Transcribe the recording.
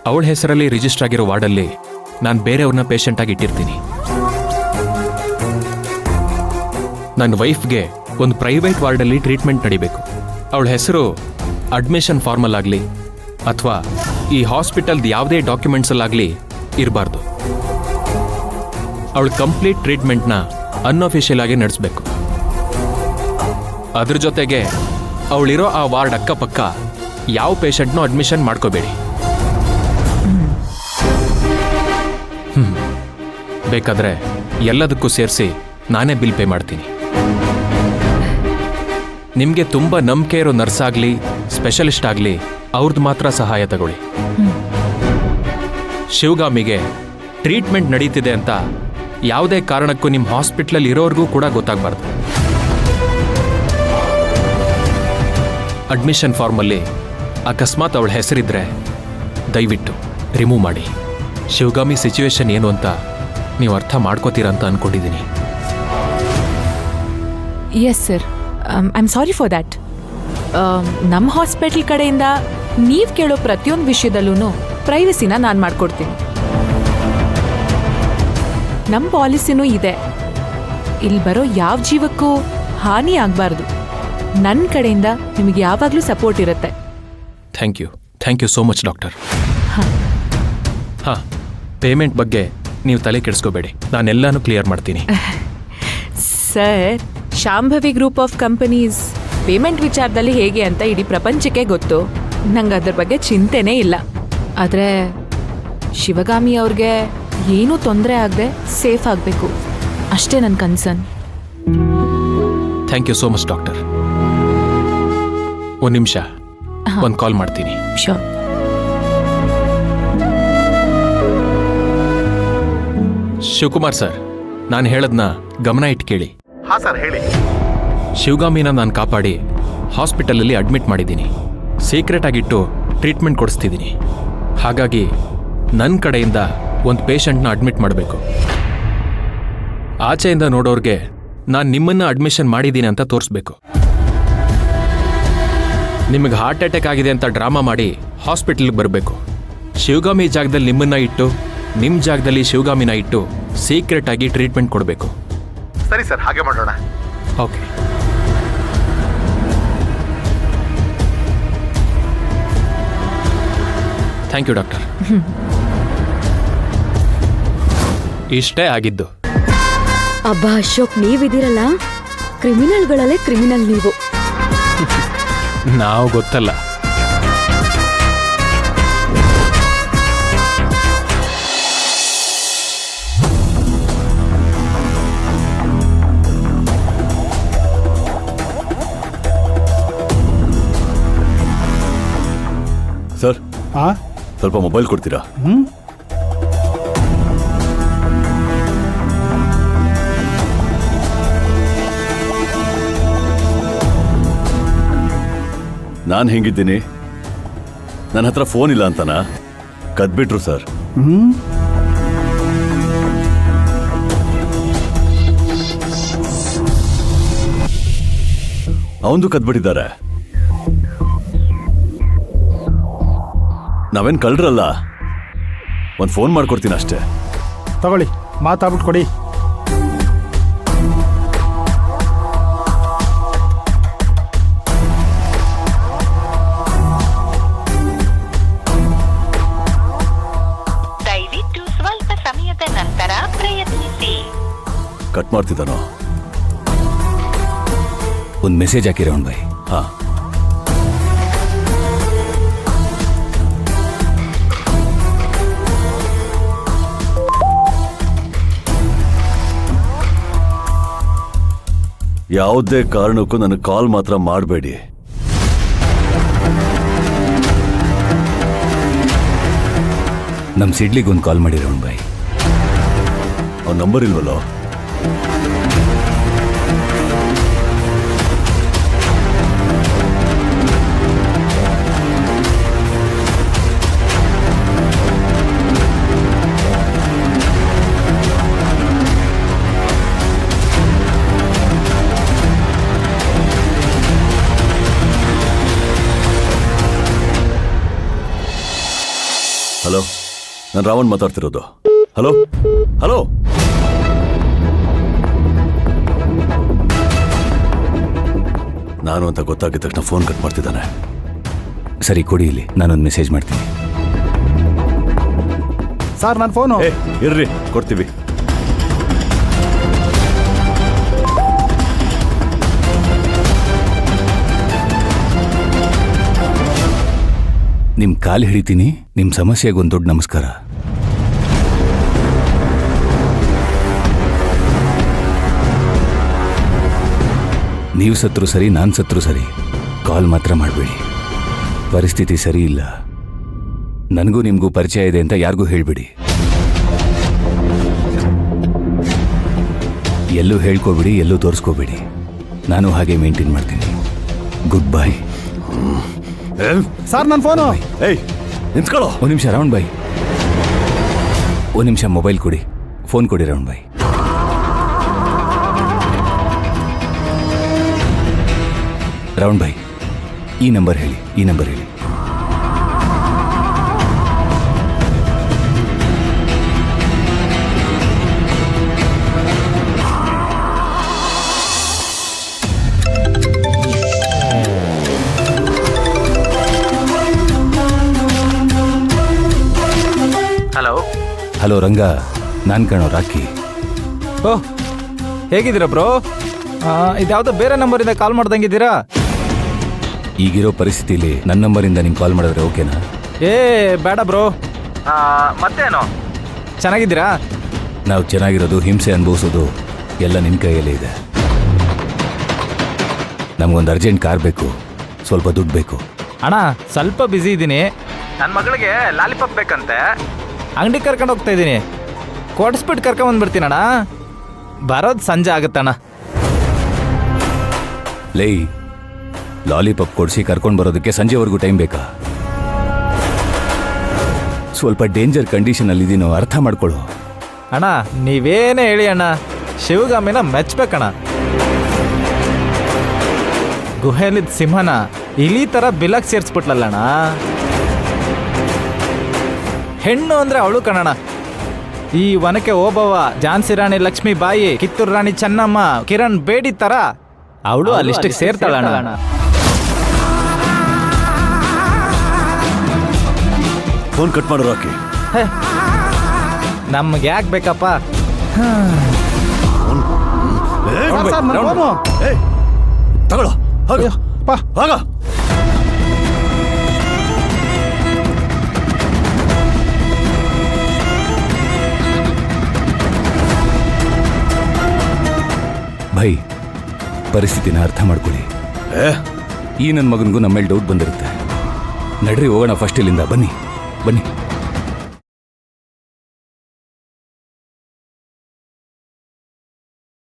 ಅವಳ ಹೆಸರಲ್ಲಿ ರಿಜಿಸ್ಟರ್ ಆಗಿರೋ ವಾರ್ಡಲ್ಲಿ ನಾನು ಬೇರೆಯವ್ರನ್ನ ಪೇಷಂಟ್ ಆಗಿ ಇಟ್ಟಿರ್ತೀನಿ. ನನ್ನ ವೈಫ್ಗೆ ಒಂದು ಪ್ರೈವೇಟ್ ವಾರ್ಡಲ್ಲಿ ಟ್ರೀಟ್ಮೆಂಟ್ ನಡಿಬೇಕು. ಅವಳ ಹೆಸರು ಅಡ್ಮಿಷನ್ ಫಾರ್ಮಲ್ ಆಗಲಿ ಅಥವಾ ಈ ಹಾಸ್ಪಿಟಲ್ದು ಯಾವುದೇ ಡಾಕ್ಯುಮೆಂಟ್ಸಲ್ಲಾಗಲಿ ಇರಬಾರ್ದು. ಅವಳ ಕಂಪ್ಲೀಟ್ ಟ್ರೀಟ್ಮೆಂಟ್ನ ಅನ್ಅಫಿಷಿಯಲ್ ಆಗಿ ನಡೆಸಬೇಕು. ಅದ್ರ ಜೊತೆಗೆ ಅವಳಿರೋ ಆ ವಾರ್ಡ್ ಅಕ್ಕಪಕ್ಕ ಯಾವ ಪೇಷಂಟ್ನೂ ಅಡ್ಮಿಷನ್ ಮಾಡ್ಕೋಬೇಡಿ. ಬೇಕಾದ್ರೆ ಎಲ್ಲದಕ್ಕೂ ಸೇರಿಸಿ ನಾನೇ ಬಿಲ್ ಪೇ ಮಾಡ್ತೀನಿ. ನಿಮಗೆ ತುಂಬ ನಂಬಿಕೆ ಇರೋ ನರ್ಸ್ ಆಗಲಿ ಸ್ಪೆಷಲಿಸ್ಟ್ ಆಗಲಿ ಅವ್ರದ್ದು ಮಾತ್ರ ಸಹಾಯ ತಗೊಳ್ಳಿ. ಶಿವಗಾಮಿಗೆ ಟ್ರೀಟ್ಮೆಂಟ್ ನಡೀತಿದೆ ಅಂತ ಯಾವುದೇ ಕಾರಣಕ್ಕೂ ನಿಮ್ಮ ಹಾಸ್ಪಿಟ್ಲಲ್ಲಿ ಇರೋರ್ಗೂ ಕೂಡ ಗೊತ್ತಾಗಬಾರ್ದು. ಅಡ್ಮಿಷನ್ ಫಾರ್ಮಲ್ಲಿ ಅಕಸ್ಮಾತ್ ಅವಳ ಹೆಸರಿದ್ರೆ ದಯವಿಟ್ಟು ರಿಮೂವ್ ಮಾಡಿ. ಶಿವಗಾಮಿ ಸಿಚುವೇಶನ್ ಏನು ಅಂತ ನೀವು ಅರ್ಥ ಮಾಡ್ಕೋತೀರಾ ಅಂತ ಅಂದ್ಕೊಂಡಿದ್ದೀನಿ. Yes sir, I am sorry for that. ನಮ್ಮ ಹಾಸ್ಪಿಟಲ್ ಕಡೆಯಿಂದ ನೀವು ಕೇಳೋ ಪ್ರತಿಯೊಂದು ವಿಷಯದಲ್ಲೂ ಪ್ರೈವಸಿನ ನಾನು ಮಾಡಿಕೊಡ್ತೀನಿ. ನಮ್ಮ ಪಾಲಿಸಿನೂ ಇದೆ, ಇಲ್ಲಿ ಬರೋ ಯಾವ ಜೀವಕ್ಕೂ ಹಾನಿ ಆಗಬಾರ್ದು. ನನ್ನ ಕಡೆಯಿಂದ ನಿಮಗೆ ಯಾವಾಗಲೂ ಸಪೋರ್ಟ್ ಇರುತ್ತೆ. Thank you so much doctor. ಹಾಂ, ಪೇಮೆಂಟ್ ಬಗ್ಗೆ ನೀವು ತಲೆ ಕೆಡಿಸ್ಕೋಬೇಡಿ, ನಾನೆಲ್ಲಾನು ಕ್ಲಿಯರ್ ಮಾಡ್ತೀನಿ. Sir, Shambhavi group of companies payment ವಿಚಾರದಲ್ಲಿ ಹೇಗೆ ಅಂತ ಇಡೀ ಪ್ರಪಂಚಕ್ಕೆ ಗೊತ್ತು. ನಂಗೆ ಅದ್ರ ಬಗ್ಗೆ ಚಿಂತೆನೇ ಇಲ್ಲ. ಆದರೆ ಶಿವಗಾಮಿ ಅವ್ರಿಗೆ ಏನೂ ತೊಂದರೆ ಆಗದೆ ಸೇಫ್ ಆಗಬೇಕು ಅಷ್ಟೇ ನನ್ನ concern. Thank you so much doctor. ಒಂದು ನಿಮಿಷ, ಒಂದು ಕಾಲ್ ಮಾಡ್ತೀನಿ. ಶೋರ್. ಶಿವಕುಮಾರ್ ಸರ್, ನಾನು ಹೇಳದ್ನ ಗಮನ ಇಟ್ಟು ಕೇಳಿ. ಹಾಂ ಸರ್, ಹೇಳಿ. ಶಿವಗಾಮಿನ ನಾನು ಕಾಪಾಡಿ ಹಾಸ್ಪಿಟಲಲ್ಲಿ ಅಡ್ಮಿಟ್ ಮಾಡಿದ್ದೀನಿ. ಸೀಕ್ರೆಟ್ ಆಗಿಟ್ಟು ಟ್ರೀಟ್ಮೆಂಟ್ ಕೊಡಿಸ್ತಿದ್ದೀನಿ. ಹಾಗಾಗಿ ನನ್ನ ಕಡೆಯಿಂದ ಒಂದು ಪೇಷಂಟ್ನ ಅಡ್ಮಿಟ್ ಮಾಡಬೇಕು. ಆಚೆಯಿಂದ ನೋಡೋರಿಗೆ ನಾನು ನಿಮ್ಮನ್ನು ಅಡ್ಮಿಷನ್ ಮಾಡಿದ್ದೀನಿ ಅಂತ ತೋರಿಸ್ಬೇಕು. ನಿಮಗೆ ಹಾರ್ಟ್ ಅಟ್ಯಾಕ್ ಆಗಿದೆ ಅಂತ ಡ್ರಾಮಾ ಮಾಡಿ ಹಾಸ್ಪಿಟಲ್ಗೆ ಬರಬೇಕು. ಶಿವಗಾಮಿ ಜಾಗದಲ್ಲಿ ನಿಮ್ಮನ್ನ ಇಟ್ಟು, ನಿಮ್ಮ ಜಾಗದಲ್ಲಿ ಶಿವಗಾಮಿನ ಇಟ್ಟು ಸೀಕ್ರೆಟ್ ಆಗಿ ಟ್ರೀಟ್ಮೆಂಟ್ ಕೊಡಬೇಕು. ಸರಿ ಸರ್, ಹಾಗೆ ಮಾಡೋಣ. ಓಕೆ. Thank you doctor. ಇಷ್ಟೇ ಆಗಿದ್ದು. ಅಬ್ಬಾ ಅಶೋಕ್, ನೀವಿದ್ದೀರಲ್ಲ, ಕ್ರಿಮಿನಲ್ಗಳಲ್ಲೇ ಕ್ರಿಮಿನಲ್ ನೀವು. ನಾವು ಗೊತ್ತಲ್ಲ. ಸರ್, ಸ್ವಲ್ಪ ಮೊಬೈಲ್ ಕೊಡ್ತೀರಾ? ನಾನು ಹೆಂಗಿದ್ದೀನಿ? ನನ್ನ ಹತ್ರ ಫೋನ್ ಇಲ್ಲ ಅಂತನಾ ಕದ್ಬಿಟ್ರು ಸರ್. ಅವಂದು ಕದ್ಬಿಟ್ಟಿದ್ದಾರೆ. ನಾವೇನು ಕಳ್ರಲ್ಲ, ಒಂದು ಫೋನ್ ಮಾಡ್ಕೊಡ್ತೀನಿ ಅಷ್ಟೇ. ತಗೊಳ್ಳಿ, ಮಾತಾಡ್ಬಿಟ್ಟು ಕೊಡಿ. ದಯವಿಟ್ಟು ಸ್ವಲ್ಪ ಸಮಯದ ನಂತರ ಪ್ರಯತ್ನಿಸಿ. ಕಟ್ ಮಾಡ್ತಿದ್ದಾನೋ? ಒಂದು ಮೆಸೇಜ್ ಹಾಕಿರೋಣ ಬೈ. ಹಾಂ. ಯಾವುದೇ ಕಾರಣಕ್ಕೂ ನನಗೆ ಕಾಲ್ ಮಾತ್ರ ಮಾಡಬೇಡಿ. ನಮ್ಮ ಸಿಡ್ಲಿಗೆ ಒಂದು ಕಾಲ್ ಮಾಡಿರೋಣ ಬೈ. ಅವ್ನ ನಂಬರ್ ಇಲ್ವಲ್ಲೋ? ಹಲೋ ಹಲೋ, ನಾನು ರಾವಣ್ ಮಾತಾಡ್ತಿರೋದು. ಹಲೋ ಹಲೋ, ನಾನು ಅಂತ ಗೊತ್ತಾಗಿದ ತಕ್ಷಣ ಫೋನ್ ಕಟ್ ಮಾಡ್ತಿದ್ದಾನೆ. ಸರಿ ಕೊಡಿ, ಇಲ್ಲಿ ನಾನೊಂದು ಮೆಸೇಜ್ ಮಾಡ್ತೀನಿ. ಸರ್ ನನ್ನ ಫೋನು. ಏ ಇರ್ರಿ, ಕೊಡ್ತೀವಿ. ನಿಮ್ಮ ಕಾಲು ಹಿಡಿತೀನಿ. ನಿಮ್ಮ ಸಮಸ್ಯೆಗೆ ಒಂದು ದೊಡ್ಡ ನಮಸ್ಕಾರ. ನೀವು ಸತ್ರು ಸರಿ, ನಾನು ಸತ್ರು ಸರಿ, ಕಾಲ್ ಮಾತ್ರ ಮಾಡಬೇಡಿ. ಪರಿಸ್ಥಿತಿ ಸರಿ ಇಲ್ಲ. ನನಗೂ ನಿಮಗೂ ಪರಿಚಯ ಇದೆ ಅಂತ ಯಾರಿಗೂ ಹೇಳ್ಬಿಡಿ. ಎಲ್ಲೂ ಹೇಳ್ಕೋಬೇಡಿ, ಎಲ್ಲೂ ತೋರಿಸ್ಕೋಬೇಡಿ. ನಾನು ಹಾಗೆ ಮೇಂಟೈನ್ ಮಾಡ್ತೀನಿ. Good bye. ಸರ್ ನನ್ನ ಫೋನು. ಏಯ್ ನಿಂತ್ಕೊಳ್ಳೋ. ಒಂದು ನಿಮಿಷ ರಾವಣ್ ಬಾಯ್, ಒಂದು ನಿಮಿಷ ಮೊಬೈಲ್ ಕೊಡಿ. ಫೋನ್ ಕೊಡಿ ರಾವಣ್ ಬಾಯ್. ರಾವಣ್ ಬಾಯ್, ಈ ನಂಬರ್ ಹೇಳಿ, ಈ ನಂಬರ್ ಹೇಳಿ. ಹಲೋ. ಹಲೋ ರಂಗ, ನಾನು ಕಣೋ ರಾಕಿ. ಓಹ್, ಹೇಗಿದ್ದೀರಾ ಬ್ರೋ? ಇದ್ಯಾವುದೋ ಬೇರೆ ನಂಬರಿಂದ ಕಾಲ್ ಮಾಡ್ದಂಗಿದ್ದೀರಾ? ಈಗಿರೋ ಪರಿಸ್ಥಿತಿಲಿ ನನ್ನ ನಂಬರಿಂದ ನಿಂಗೆ ಕಾಲ್ ಮಾಡಿದ್ರೆ ಓಕೆನಾ? ಏ ಬೇಡ ಬ್ರೋ. ಮತ್ತೇನು? ಚೆನ್ನಾಗಿದ್ದೀರಾ? ನಾವು ಚೆನ್ನಾಗಿರೋದು, ಹಿಂಸೆ ಅನುಭವಿಸೋದು ಎಲ್ಲ ನಿನ್ನ ಕೈಯಲ್ಲೇ ಇದೆ. ನಮಗೊಂದು ಅರ್ಜೆಂಟ್ ಕಾರ್ ಬೇಕು, ಸ್ವಲ್ಪ ದುಡ್ಡು ಬೇಕು. ಅಣ್ಣ ಸ್ವಲ್ಪ ಬ್ಯುಸಿ ಇದ್ದೀನಿ. ನನ್ನ ಮಗಳಿಗೆ ಲಾಲಿಪಾಪ್ ಬೇಕಂತೆ, ಅಂಗಡಿಗೆ ಕರ್ಕೊಂಡು ಹೋಗ್ತಾ ಇದ್ದೀನಿ. ಕೊಡಿಸ್ಬಿಟ್ಟು ಕರ್ಕೊಂಬಂದ್ಬಿಡ್ತೀನಣ್ಣ. ಬರೋದು ಸಂಜೆ ಆಗುತ್ತಣ್ಣ. ಲೈ, ಲಾಲಿಪಾಪ್ ಕೊಡಿಸಿ ಕರ್ಕೊಂಡು ಬರೋದಕ್ಕೆ ಸಂಜೆವರೆಗೂ ಟೈಮ್ ಬೇಕಾ? ಸ್ವಲ್ಪ ಡೇಂಜರ್ ಕಂಡೀಷನಲ್ಲಿದ್ದೀನೋ, ಅರ್ಥ ಮಾಡ್ಕೊಳ್ಳೋ. ಅಣ್ಣ ನೀವೇನೇ ಹೇಳಿ ಅಣ್ಣ, ಶಿವಗಾಮಿನ ಮೆಚ್ಬೇಕಣ್ಣ. ಗುಹೆಲಿದ್ದ ಸಿಂಹನ ಇಲಿ ಥರ ಬಿಲಕ್ಕೆ ಸೇರಿಸ್ಬಿಟ್ಲಲ್ಲಣ್ಣ. ಹೆಣ್ಣು ಅಂದರೆ ಅವಳು ಕಣಣ್ಣ. ಈ ವನಕ್ಕೆ ಓಬವ್ವ, ಝಾನ್ಸಿ ರಾಣಿ ಲಕ್ಷ್ಮೀ ಬಾಯಿ, ಕಿತ್ತೂರು ರಾಣಿ ಚೆನ್ನಮ್ಮ, ಕಿರಣ್ ಬೇಡಿ ಥರ ಅವಳು ಅಲ್ಲಿಷ್ಟಕ್ಕೆ ಸೇರ್ತಾಳಣ್ಣ. ಫೋನ್ ಕಟ್ ಮಾಡು ರಾಕಿ. ನಮ್ಗೆ ಯಾಕೆ ಬೇಕಪ್ಪ? ಸರ್ ನನ್ನ ಫೋನು. ಏಯ್ ತಗೊಳ್ಳೋ, ಹೋಗ ಪಾ. ಹೋಗ. ಭೈ, ಪರಿಸ್ಥಿತಿನ ಅರ್ಥ ಮಾಡ್ಕೊಳ್ಳಿ. ಈ ನನ್ನ ಮಗನಿಗೂ ನಮ್ಮ ಮೇಲೆ ಡೌಟ್ ಬಂದಿರುತ್ತೆ. ನಡ್ರಿ ಹೋಗೋಣ ಫಸ್ಟ್ ಇಲ್ಲಿಂದ. ಬನ್ನಿ ಬನ್ನಿ.